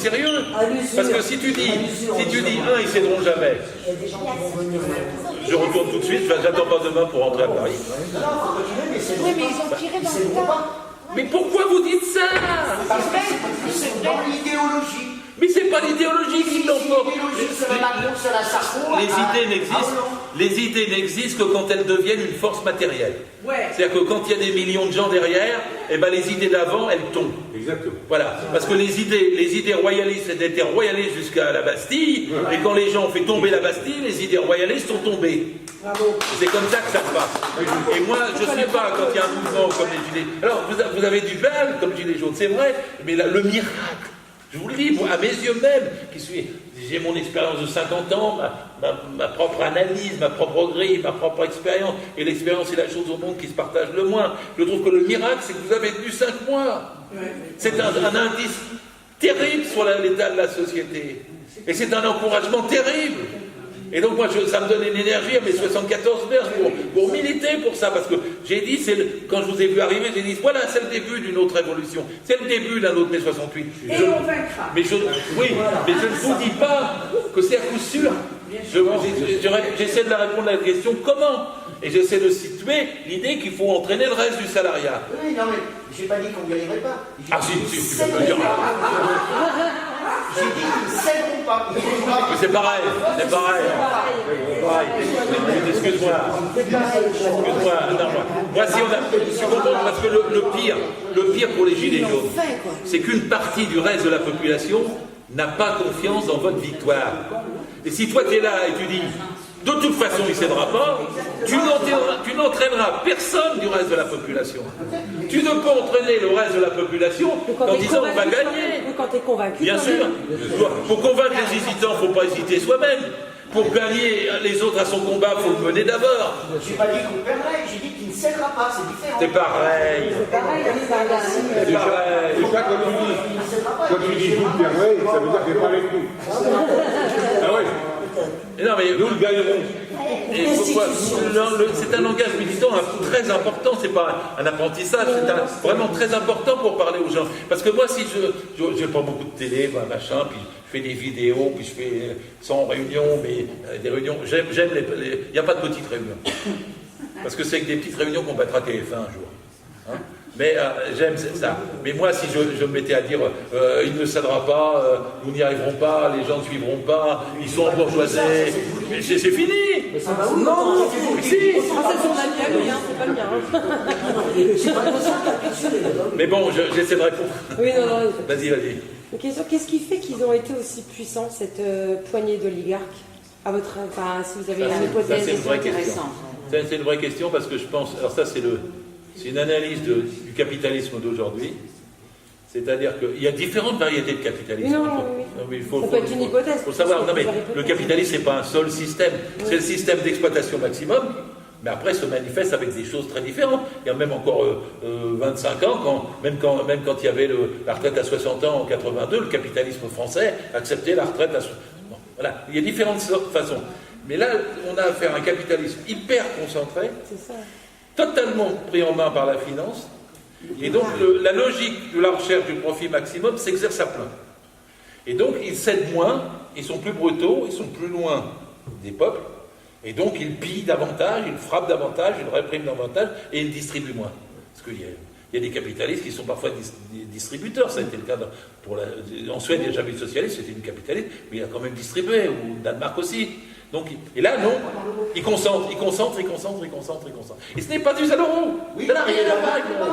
sérieux. Parce que si tu dis, ils céderont jamais. Je retourne tout de suite, j'attends pas demain pour rentrer à Paris. Oui, mais ils ont tiré dans le tas. Mais pourquoi vous dites ça? C'est dans l'idéologie. Mais c'est pas l'idéologie qui l'emporte. Les idées n'existent que quand elles deviennent une force matérielle. Ouais. C'est-à-dire que quand il y a des millions de gens derrière, eh ben les idées d'avant, elles tombent. Exactement. Voilà. Parce que les idées royalistes, elles étaient royalistes jusqu'à la Bastille, et quand les gens ont fait tomber la Bastille, les idées royalistes sont tombées. C'est comme ça que ça se passe. Et moi, je ne suis pas, quand il y a un mouvement comme les Gilets... Alors, vous avez du mal comme Gilets jaunes, c'est vrai, mais là, le miracle, je vous le dis, moi, à mes yeux même, j'ai mon expérience de 50 ans, ma propre analyse, ma propre grille, ma propre expérience, et l'expérience est la chose au monde qui se partage le moins. Je trouve que le miracle, c'est que vous avez tenu 5 mois. C'est un indice terrible sur l'état de la société. Et c'est un encouragement terrible. Et donc moi, ça me donne une énergie à mes 74 verses pour militer pour ça, parce que j'ai dit, quand je vous ai vu arriver, j'ai dit, voilà, c'est le début d'une autre révolution, c'est le début d'un autre mai 68. Et on vaincra. Mais je ne vous dis pas que c'est à coup sûr. J'essaie de la répondre à la question, comment? Et j'essaie de situer l'idée qu'il faut entraîner le reste du salariat. Oui, non, mais j'ai pas dit qu'on n'y arriverait pas. Ah si, tu peux me dire. J'ai dit qu'ils ne céderont pas. Mais c'est pareil. Excuse-moi. Moi, si je suis content parce que le pire pour les Gilets jaunes, c'est qu'une partie du reste de la population n'a pas confiance dans votre victoire. Et si toi tu es là et tu dis, de toute façon il ne cédera pas, tu n'entraîneras personne du reste de la population. Tu ne peux entraîner le reste de la population en disant on va gagner. Quand tu es convaincu. Bien sûr. Pour convaincre les hésitants, il ne faut pas hésiter soi-même. Pour gagner les autres à son combat, il faut le mener d'abord. J'ai pas dit qu'on perdrait, j'ai dit qu'il ne cédera pas, c'est différent. C'est pareil. C'est ça, quand tu dis vous le perdrez, ça veut dire que tu n'es pas avec nous. Ah ouais. Non, mais nous le gagnerons. C'est un langage militant très important, c'est pas un apprentissage, c'est vraiment très important pour parler aux gens. Parce que moi, si je prends beaucoup de télé, machin, puis je fais des vidéos, puis je fais 100 réunions, mais des réunions, j'aime il n'y a pas de petites réunions. Parce que c'est avec des petites réunions qu'on battra TF1 un jour. Hein, mais j'aime ça. Mais moi, si je me mettais à dire il ne cédera pas, nous n'y arriverons pas, les gens ne suivront pas, ils sont embourgeoisés, c'est fini. Mais ça va où? Non, si. C'est son avis, c'est pas le mien. C'est pas comme ça. Mais bon, j'essaie de répondre. Oui, non. Vas-y. Une question, qu'est-ce qui fait qu'ils ont été aussi puissants, cette poignée d'oligarques? À votre, si vous avez une hypothèse. C'est une vraie question. C'est une vraie question parce que je pense. Alors ça, c'est une analyse du capitalisme d'aujourd'hui. C'est-à-dire qu'il y a différentes variétés de capitalisme. Oui. Ça peut être une hypothèse. Il faut savoir, non mais le capitalisme, c'est pas un seul système. Oui. C'est le système d'exploitation maximum, mais après se manifeste avec des choses très différentes. Il y a même encore 25 ans, même quand il y avait la retraite à 60 ans en 82, le capitalisme français acceptait la retraite à 60 ans. Bon, voilà, il y a différentes façons. Mais là, on a affaire à un capitalisme hyper concentré, totalement pris en main par la finance. Et donc, la logique de la recherche du profit maximum s'exerce à plein. Et donc, ils cèdent moins, ils sont plus brutaux, ils sont plus loin des peuples, et donc ils pillent davantage, ils frappent davantage, ils répriment davantage, et ils distribuent moins. Parce qu'il y a des capitalistes qui sont parfois des distributeurs, ça a été le cas en Suède, il n'y a jamais eu de socialiste, c'était une capitaliste, mais il a quand même distribué, ou au Danemark aussi. Donc, et là, non, ils concentrent. Et ce n'est pas dû à l'euro. Oui, ça n'a rien à voir avec l'euro.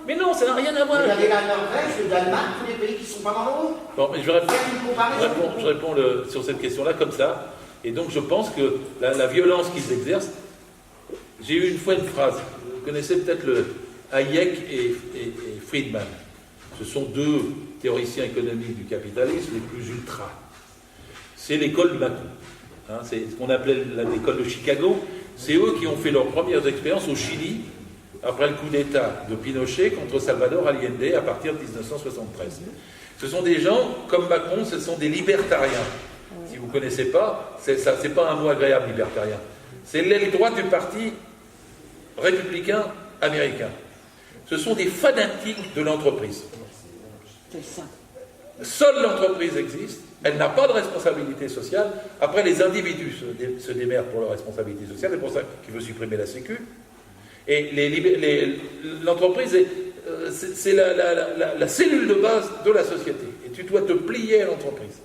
Mais non, ça n'a rien à voir. Regardez la Norvège, le Danemark, tous les pays qui ne sont pas dans l'euro. Bon, mais je réponds sur cette question-là comme ça. Et donc, je pense que la violence qu'ils exercent... J'ai eu une fois une phrase. Vous connaissez peut-être Hayek et Friedman. Ce sont deux théoriciens économiques du capitalisme les plus ultra. C'est l'école de Macron. Hein, c'est ce qu'on appelait l'école de Chicago. C'est eux qui ont fait leurs premières expériences au Chili après le coup d'État de Pinochet contre Salvador Allende à partir de 1973. Ce sont des gens, comme Macron, ce sont des libertariens. Si vous ne connaissez pas, c'est pas un mot agréable, libertarien. C'est l'aile droite du parti républicain américain. Ce sont des fanatiques de l'entreprise. C'est ça. Seule l'entreprise existe, elle n'a pas de responsabilité sociale. Après, les individus se démerdent pour leur responsabilité sociale, c'est pour ça qu'il veut supprimer la Sécu. Et l'entreprise, c'est la cellule de base de la société. Et tu dois te plier à l'entreprise.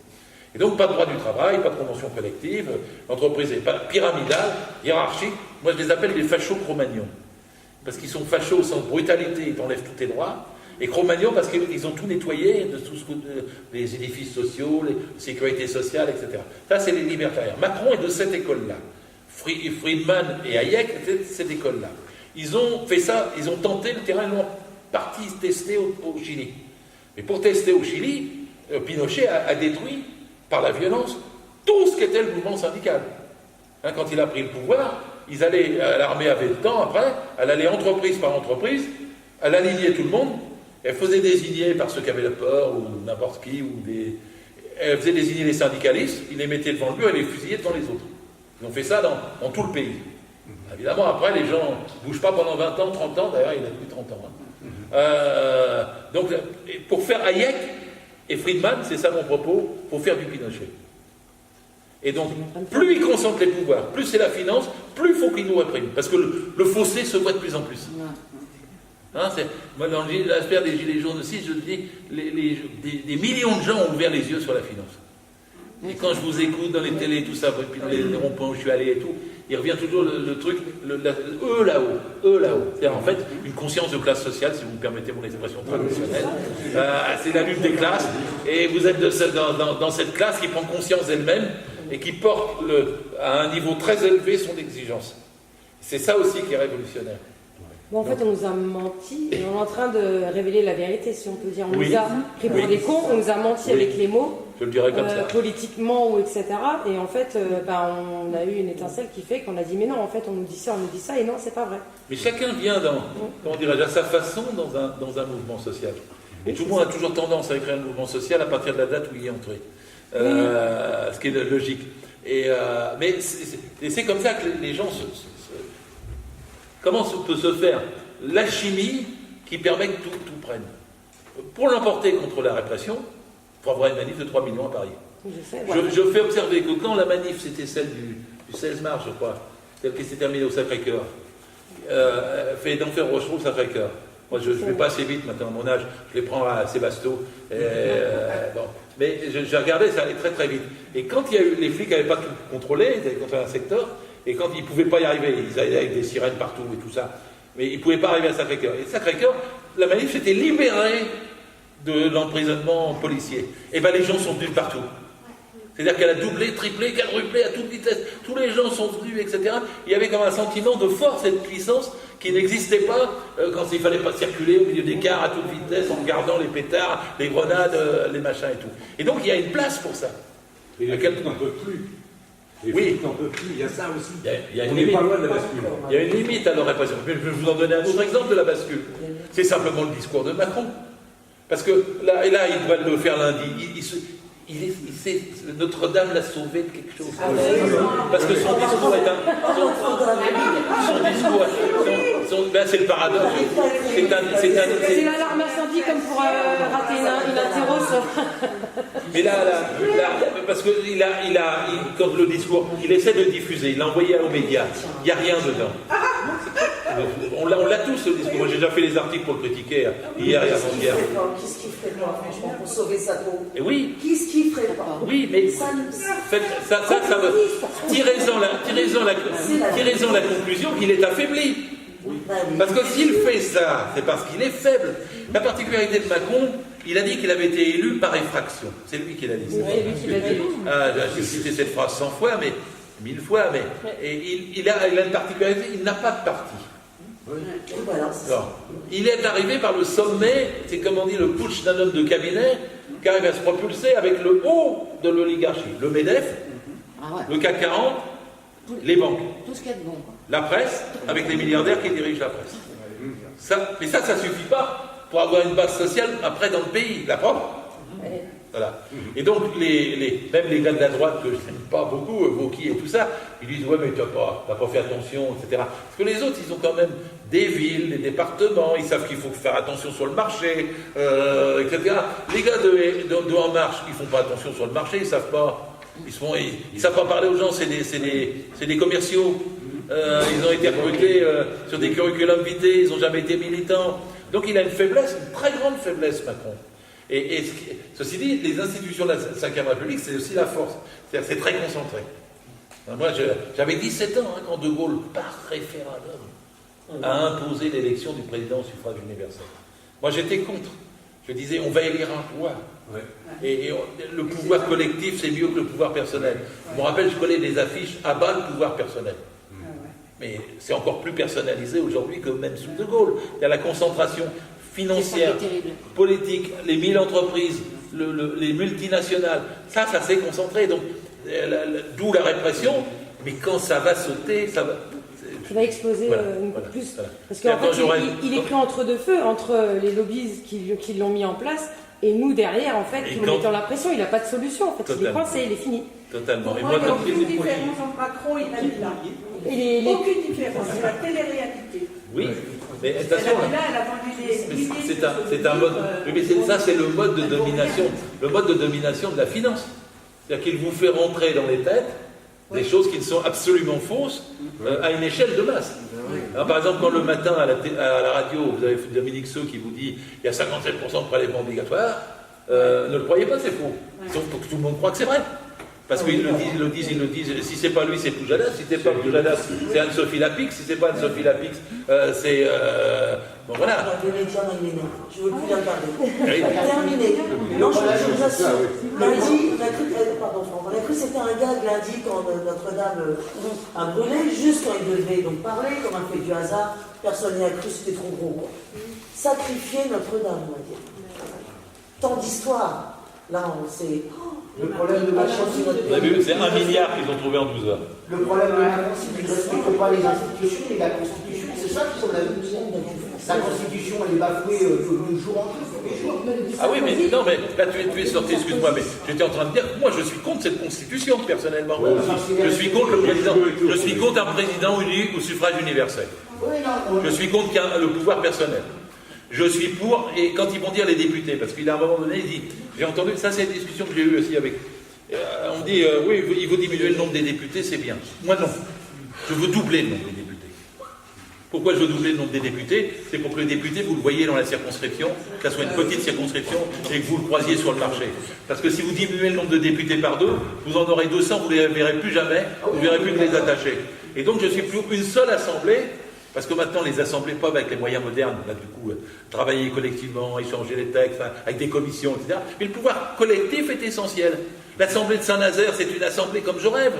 Et donc, pas de droit du travail, pas de convention collective, l'entreprise est pyramidale, hiérarchique. Moi, je les appelle les fachos Cro-Magnons. Parce qu'ils sont fachos au sens brutalité, ils t'enlèvent tous tes droits. Et Cro-Magnon, parce qu'ils ont tout nettoyé, de tout les édifices sociaux, les sécurités sociales, etc. Ça, c'est les libertaires. Macron est de cette école-là. Friedman et Hayek étaient de cette école-là. Ils ont fait ça, ils ont tenté le terrain, ils l'ont parti tester au Chili. Mais pour tester au Chili, Pinochet a détruit, par la violence, tout ce qu'était le mouvement syndical. Hein, quand il a pris le pouvoir, l'armée avait le temps, après, elle allait entreprise par entreprise, elle alignait tout le monde, elle faisait désigner par ceux qui avaient la peur, ou n'importe qui, elle faisait désigner les syndicalistes, il les mettait devant le mur et les fusillait devant les autres. Ils ont fait ça dans tout le pays. Évidemment, après, les gens ne bougent pas pendant 20 ans, 30 ans, d'ailleurs, il a plus 30 ans. Hein. Donc, pour faire Hayek et Friedman, c'est ça mon propos, il faut faire du Pinochet. Et donc, plus il concentre les pouvoirs, plus c'est la finance, plus il faut qu'il nous réprime. Parce que le fossé se voit de plus en plus. Hein, moi, dans l'affaire des Gilets jaunes aussi, je dis, des millions de gens ont ouvert les yeux sur la finance. Et quand je vous écoute dans les télés, tout ça, puis dans les ronds-points où je suis allé et tout, il revient toujours le truc, eux là-haut. C'est-à-dire en fait une conscience de classe sociale, si vous me permettez mon expression traditionnelle. C'est la lutte des classes, et vous êtes dans cette classe qui prend conscience d'elle-même et qui porte à un niveau très élevé son exigence. C'est ça aussi qui est révolutionnaire. Bon, en fait, on nous a menti et on est en train de révéler la vérité, si on peut dire. On Oui. nous a pris pour des cons, on nous a menti avec les mots, Je le dirais comme ça. politiquement ou etc. Et en fait, on a eu une étincelle qui fait qu'on a dit mais non, en fait, on nous dit ça, et non, c'est pas vrai. Mais chacun vient comment dirais-je, à sa façon dans un mouvement social. Et tout le monde a toujours tendance à créer un mouvement social à partir de la date où il est entré. Ce qui est logique. Mais c'est comme ça que les gens Comment peut se faire l'alchimie qui permet que tout prenne? Pour l'emporter contre la répression, il faut avoir une manif de 3 millions à Paris. Je fais observer que quand la manif, c'était celle du 16 mars, je crois, celle qui s'est terminée au Sacré-Cœur, fait d'Enfer Rochereau au Sacré-Cœur. Moi, je ne vais pas assez vite maintenant à mon âge, je les prends à Sébasto. Bon. Mais j'ai regardé, ça allait très très vite. Et quand il y a eu, les flics n'avaient pas tout contrôlé, ils avaient contrôlé un secteur, et quand ils ne pouvaient pas y arriver, ils allaient avec des sirènes partout et tout ça, mais ils ne pouvaient pas arriver à Sacré-Cœur. Et Sacré-Cœur, la manif s'était libérée de l'emprisonnement policier. Et bien les gens sont venus partout. C'est-à-dire qu'elle a doublé, triplé, quadruplé à toute vitesse. Tous les gens sont venus, etc. Il y avait comme un sentiment de force et de puissance qui n'existait pas quand il ne fallait pas circuler au milieu des cars à toute vitesse en regardant les pétards, les grenades, les machins et tout. Et donc il y a une place pour ça. Et les flics n'en peuvent plus. Les Oui. flics n'en peuvent plus, il y a ça aussi. Il y a une On n'est limite. pas loin de la bascule. Il y a une limite à leur répression. Je vais vous en donner un autre exemple de la bascule. C'est simplement le discours de Macron. Parce que là, il doit le faire lundi. Notre-Dame l'a sauvé de quelque chose. Parce que son discours est c'est le paradoxe. C'est l'alarme incendie comme pour rater une interro. Mais là, parce que quand le discours, il essaie de diffuser, il l'a envoyé aux médias. Il n'y a rien dedans. On l'a tous, ce discours. Moi, j'ai déjà fait les articles pour le critiquer hier et avant-hier. Qu'est-ce qu'il ferait pas, franchement, pour sauver sa peau? Et oui. Qu'est-ce qu'il ferait pas? Oui, mais ça tirez-en la conclusion qu'il est affaibli. Parce que s'il fait ça, c'est parce qu'il est faible. La particularité de Macron, il a dit qu'il avait été élu par effraction. C'est lui qui l'a dit. C'est lui qui l'a dit. J'ai cité cette phrase 100 fois, mais 1000 fois, mais et il a une particularité, il n'a pas de parti. Alors, il est arrivé par le sommet, c'est comme on dit le putsch d'un homme de cabinet, qui arrive à se propulser avec le haut de l'oligarchie, le MEDEF, le CAC 40, les banques, Tout ce qu'il y a de bon. la presse, avec les milliardaires qui dirigent la presse. Mais ça suffit pas pour avoir une base sociale après dans le pays, la propre. Voilà. Et donc, même les gars de la droite, que je n'aime pas beaucoup, Wauquiez et tout ça, ils disent, ouais, mais tu n'as pas fait attention, etc. Parce que les autres, ils ont quand même des villes, des départements, ils savent qu'il faut faire attention sur le marché, etc. Les gars de En Marche, ils font pas attention sur le marché, ils savent pas. Ils savent pas parler aux gens, c'est des commerciaux. Ils ont été recrutés sur des curriculums vitae, ils n'ont jamais été militants. Donc il a une faiblesse, une très grande faiblesse, Macron. Et ceci dit, les institutions de la Ve République, c'est aussi la force. C'est-à-dire c'est très concentré. Moi, j'avais 17 ans quand De Gaulle, par référendum, a imposé l'élection du président au suffrage universel. Moi, j'étais contre. Je disais, on va élire un roi. Ouais. Et le pouvoir collectif, c'est mieux que le pouvoir personnel. Je me rappelle, je collais des affiches à bas le pouvoir personnel. Mais c'est encore plus personnalisé aujourd'hui que même sous De Gaulle. Il y a la concentration financière, politique, les 1000 entreprises, les multinationales. Ça s'est concentré. Donc, d'où la répression. Mais quand ça va sauter, ça va exploser plus. Voilà. Parce qu'en fait, il est pris entre deux feux, entre les lobbies qui l'ont mis en place et nous derrière, en fait, qui nous mettons la pression. Il n'a pas de solution. En fait, il est coincé, il est fini. Totalement. Et moi, il n'y a aucune différence entre Macron et Nabila. Aucune différence. C'est la télé-réalité. Oui. Mais attention, c'est un mode. Mais ça, c'est le mode de domination. Le mode de domination de la finance. C'est-à-dire qu'il vous fait rentrer dans les têtes des choses qui sont absolument fausses à une échelle de masse. Alors, par exemple, quand le matin à la radio, vous avez Dominique Seux qui vous dit il y a 57% de prélèvements obligatoires, ne le croyez pas, c'est faux. Sauf que tout le monde croit que c'est vrai. Parce qu'ils le disent. Si c'est pas lui, c'est Pujadas. Si c'est pas Pujadas, c'est Anne-Sophie Lapix. Si c'est pas Anne-Sophie Lapix, c'est... bon, voilà. Les médias m'énervent. Je ne veux plus en parler. Terminé. Non, je vous assure. Lundi, on a cru que c'était un gag lundi quand Notre-Dame a brûlé, juste quand il devait donc parler, comme un fait du hasard. Personne n'y a cru, c'était trop gros. Sacrifier Notre-Dame, on va dire. Tant d'histoires. Là, on sait... Le problème de Macron, c'est 1 milliard qu'ils ont trouvé en 12 heures. Le problème de Macron, c'est qu'ils ne respectent pas les institutions et la Constitution. C'est ça qu'ils ont la vie. La Constitution, elle est bafouée de jour en jour, tous les jours. Ah oui, mais non, mais là tu es sorti, excuse-moi, mais j'étais en train de dire que moi je suis contre cette Constitution, personnellement. Je suis contre le président. Je suis contre un président élu au suffrage universel. Je suis contre le pouvoir personnel. Je suis pour, et quand ils vont dire les députés, parce qu'il a un moment donné, il dit, j'ai entendu, ça c'est une discussion que j'ai eue aussi avec, on dit, oui, il faut diminuer le nombre des députés, c'est bien. Moi non, je veux doubler le nombre des députés. Pourquoi je veux doubler le nombre des députés? C'est pour que le député, vous le voyez dans la circonscription, que ça soit une petite circonscription, et que vous le croisiez sur le marché. Parce que si vous diminuez le nombre de députés par 2, vous en aurez 200, vous ne les verrez plus jamais, vous ne verrez plus que les attachés. Et donc je suis pour une seule assemblée. Parce que maintenant, les assemblées peuvent, avec les moyens modernes, là, du coup, travailler collectivement, échanger les textes, avec des commissions, etc. Mais le pouvoir collectif est essentiel. L'assemblée de Saint-Nazaire, c'est une assemblée comme je rêve.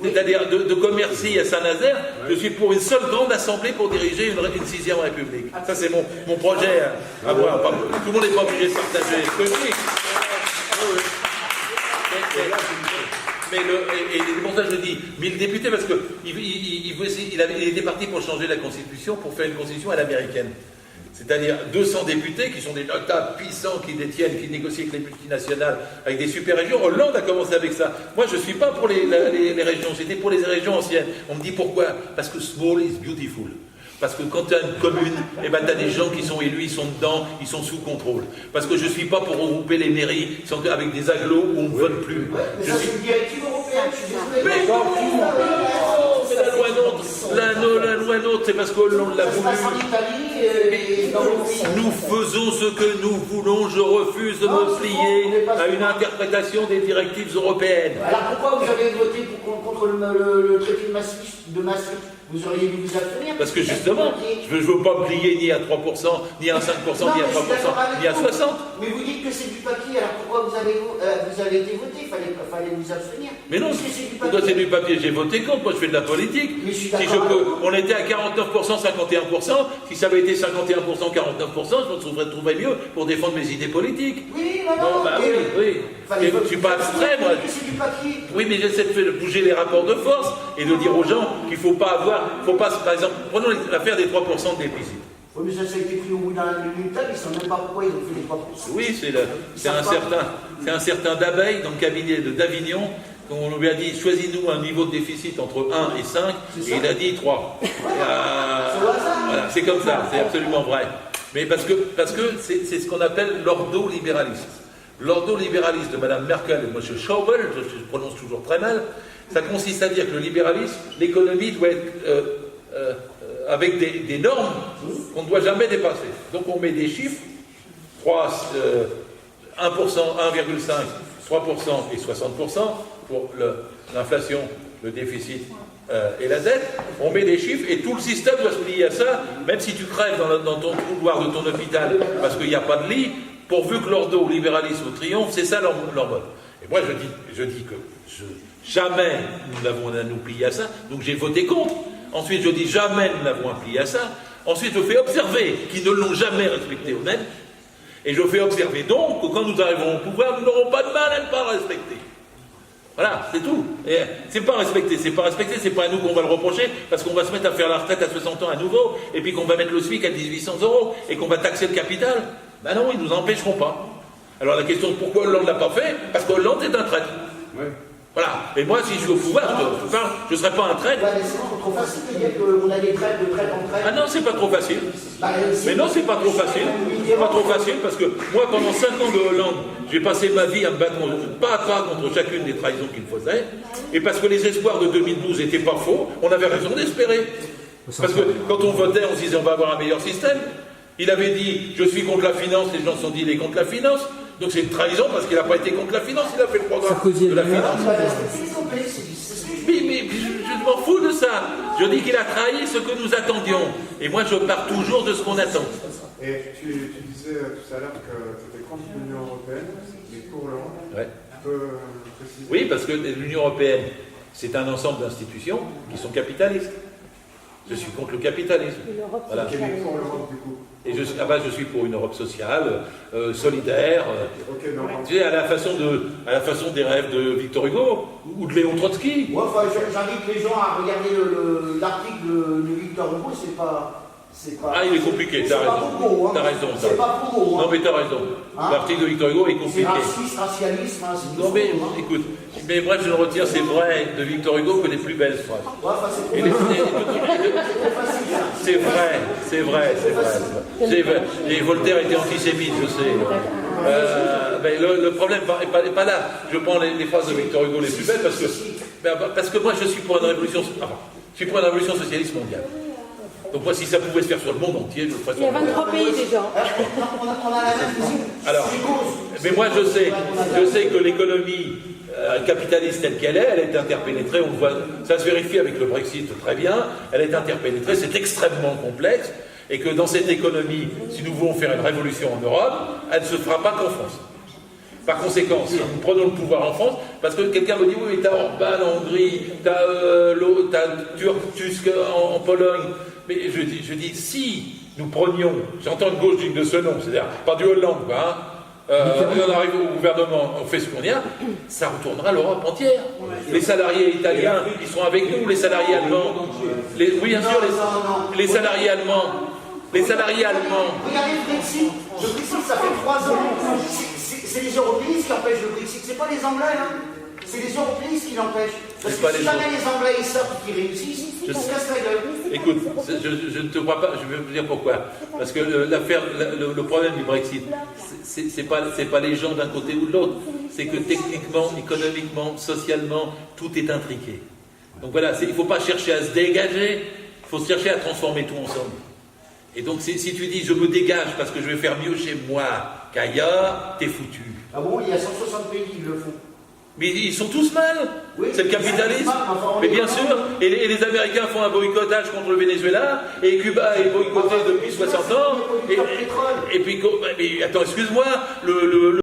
C'est-à-dire de Commercy à Saint-Nazaire, je suis pour une seule grande assemblée pour diriger une 6e République. Ça, c'est mon projet à voir. Tout le monde n'est pas obligé de partager ce que je dis. Mais et pour ça je dis 1000 députés, parce qu'il était parti pour changer la Constitution, pour faire une Constitution à l'américaine. C'est-à-dire 200 députés qui sont des notables puissants, qui détiennent, qui négocient avec les multinationales, avec des super régions. Hollande a commencé avec ça. Moi je ne suis pas pour les régions, j'étais pour les régions anciennes. On me dit pourquoi? Parce que small is beautiful. Parce que quand tu as une commune, eh ben, tu as des gens qui sont élus, ils sont dedans, ils sont sous contrôle. Parce que je ne suis pas pour regrouper les mairies avec des agglos où on ne vote plus. Mais ça, c'est une directive européenne, je suis désolé. Mais non, c'est la loi NOTRe. La loi NOTRe, c'est parce qu'on l'a voulu. Nous faisons ce que nous voulons, je refuse de me plier à une interprétation des directives européennes. Alors pourquoi vous avez voté contre le traité de Maastricht? Vous auriez dû vous abstenir. Parce que justement, je ne veux pas me plier ni à 3%, ni à 5%, ni à 3%, ni à 60%. Mais vous dites que c'est du papier, alors pourquoi vous avez été voté? Il fallait vous abstenir. Mais non, pourquoi c'est du papier? J'ai voté contre, moi je fais de la politique. Si je peux, on était à 49%, 51%, si ça avait été 51%, 49%, je me trouverais mieux pour défendre mes idées politiques. Oui, non, bah oui. Je ne suis pas abstrait, moi. C'est du papier. Oui, mais j'essaie de bouger les rapports de force et de dire aux gens qu'il ne faut pas avoir, par exemple, prenons l'affaire des 3% de déficit. Oui, mais ça a été pris au bout d'une table, ils ne savent même pas pourquoi ils ont fait les 3%. Oui, c'est un certain Dabeil dans le cabinet d'Avignon. On lui a dit, choisis-nous un niveau de déficit entre 1 et 5, et il a dit 3. Voilà, c'est comme ça, c'est absolument vrai. Mais parce que c'est ce qu'on appelle l'ordolibéralisme. L'ordolibéralisme de Mme Merkel et de M. Schäuble, je prononce toujours très mal, ça consiste à dire que le libéralisme, l'économie doit être avec des normes qu'on ne doit jamais dépasser. Donc on met des chiffres, 3, 1%, 1,5%, 3% et 60% pour l'inflation, le déficit et la dette. On met des chiffres et tout le système doit se plier à ça, même si tu crèves dans ton couloir de ton hôpital parce qu'il n'y a pas de lit, pourvu que l'ordo-libéralisme triomphe, c'est ça leur mode. Et moi je dis que jamais nous n'avons à nous plier à ça, donc j'ai voté contre. Ensuite je dis jamais nous n'avons plié à ça. Ensuite je fais observer qu'ils ne l'ont jamais respecté eux-mêmes. Et je fais observer donc que quand nous arriverons au pouvoir, nous n'aurons pas de mal à ne pas le respecter. Voilà, c'est tout. Et c'est pas respecté, c'est pas à nous qu'on va le reprocher, parce qu'on va se mettre à faire la retraite à 60 ans à nouveau, et puis qu'on va mettre le SMIC à 1800 €, et qu'on va taxer le capital. Ben non, ils nous empêcheront pas. Alors la question de pourquoi Hollande l'a pas fait, parce que Hollande est un traître. Ouais. Voilà. Et moi, si je suis au pouvoir, je ne serai pas un traître. Ouais, mais c'est trop facile de dire qu'on a des traites de traite en traite. Ah non, c'est pas trop facile. Mais non, c'est pas trop facile. C'est pas trop facile parce que moi, pendant 5 ans de Hollande, j'ai passé ma vie à me battre pas à pas contre chacune des trahisons qu'il faisait. Et parce que les espoirs de 2012 n'étaient pas faux, on avait raison d'espérer. Parce que quand on votait, on se disait on va avoir un meilleur système. Il avait dit je suis contre la finance, les gens se sont dit il est contre la finance. Donc c'est une trahison parce qu'il n'a pas été contre la finance, il a fait le programme de la finance. Mais je m'en fous de ça. Je dis qu'il a trahi ce que nous attendions. Et moi je pars toujours de ce qu'on attend. Et tu disais tout à l'heure que tu étais contre l'Union européenne, mais pour Hollande, ouais. Tu peux préciser? Oui, parce que l'Union européenne, c'est un ensemble d'institutions qui sont capitalistes. Je suis contre le capitalisme. Voilà. Quel est pour l'Europe du coup? Et je suis pour une Europe sociale, solidaire, tu sais, à la façon des rêves de Victor Hugo ou de Léon Trotsky. Ouais, enfin, j'invite les gens à regarder l'article de Victor Hugo, c'est pas. Ah, il est compliqué, t'as raison. T'as raison. C'est pas pour moi. Non, mais t'as raison. L'article de Victor Hugo est compliqué. C'est racialisme, c'est non, mais écoute, mais bref, je ne retiens c'est vrai de Victor Hugo que les plus belles phrases. Ouais, enfin, c'est vrai. Et Voltaire était antisémite, je sais. Mais le problème n'est pas là. Je prends les phrases de Victor Hugo les plus belles parce que moi je suis pour une révolution socialiste mondiale. Donc moi si ça pouvait se faire sur le monde entier, je le ferais sur le monde. Il y a 23 pays déjà. On a la même vision. Alors, mais moi je sais que l'économie capitaliste telle qu'elle est, elle est interpénétrée, on le voit, ça se vérifie avec le Brexit très bien, elle est interpénétrée, c'est extrêmement complexe, et que dans cette économie, si nous voulons faire une révolution en Europe, elle ne se fera pas qu'en France. Par conséquent, si nous prenons le pouvoir en France, parce que quelqu'un me dit, oui, mais t'as Orban en Hongrie, t'as Tusk en Pologne, mais je dis, si nous prenions, j'entends une gauche digne de ce nom, c'est-à-dire pas du Hollande, quoi, on arrive au gouvernement, on fait ce qu'on y a, ça retournera l'Europe entière. Les salariés italiens, ils seront avec nous, les salariés allemands, oui bien sûr, les salariés allemands. Regardez le Brexit. Le Brexit, ça fait 3 ans. C'est les Européistes qui empêchent le Brexit, c'est pas les Anglais, hein. C'est les Européistes qui l'empêchent. Parce que si jamais les Anglais ils sortent et qu'ils réussissent, ils se cassent la gueule. Écoute, je ne te crois pas, je vais vous dire pourquoi. Parce que le problème du Brexit, c'est pas les gens d'un côté ou de l'autre. C'est que techniquement, économiquement, socialement, tout est intriqué. Donc voilà, il ne faut pas chercher à se dégager, il faut chercher à transformer tout ensemble. Et donc si tu dis je me dégage parce que je vais faire mieux chez moi qu'ailleurs, t'es foutu. Ah bon, il y a 160 pays qui le font. Mais ils sont tous mal. Oui, c'est le capitalisme. Mais bien sûr. Et les Américains font un boycottage contre le Venezuela. Et Cuba est boycotté depuis 60 ans. Et puis, mais attends, excuse-moi.